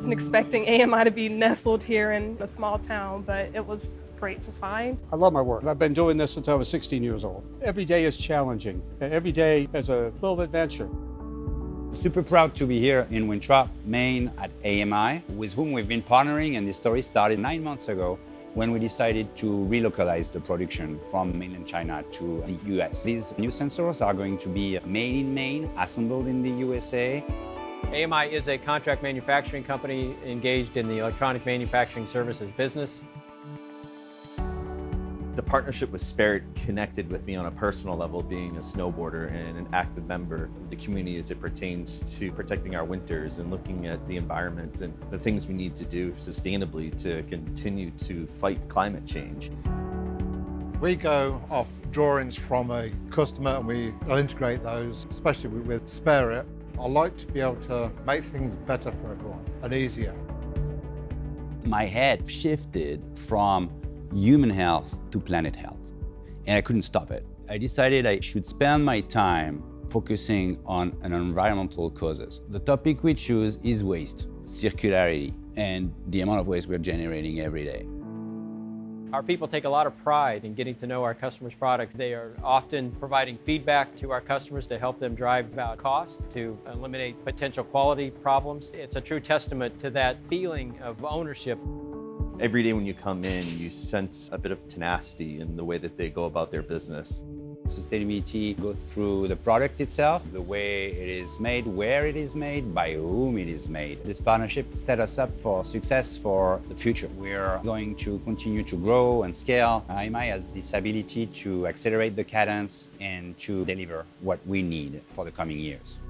wasn't expecting AMI to be nestled here in a small town, but it was great to find. I love my work. I've been doing this since I was 16 years old. Every day is challenging. Every day is a little adventure. Super proud to be here in Winthrop, Maine at AMI, with whom we've been partnering, and this story started 9 months ago when we decided to relocalize the production from mainland China to the US. These new sensors are going to be made in Maine, assembled in the USA. AMI is a contract manufacturing company engaged in the electronic manufacturing services business. The partnership with Spirit connected with me on a personal level, being a snowboarder and an active member of the community as it pertains to protecting our winters and looking at the environment and the things we need to do sustainably to continue to fight climate change. We go off drawings from a customer and we integrate those, especially with Spirit. I like to be able to make things better for everyone and easier. My head shifted from human health to planet health, and I couldn't stop it. I decided I should spend my time focusing on environmental causes. The topic we choose is waste, circularity, and the amount of waste we're generating every day. Our people take a lot of pride in getting to know our customers' products. They are often providing feedback to our customers to help them drive out cost, to eliminate potential quality problems. It's a true testament to that feeling of ownership. Every day when you come in, you sense a bit of tenacity in the way that they go about their business. Sustainability goes through the product itself, the way it is made, where it is made, by whom it is made. This partnership set us up for success for the future. We're going to continue to grow and scale. AMI has this ability to accelerate the cadence and to deliver what we need for the coming years.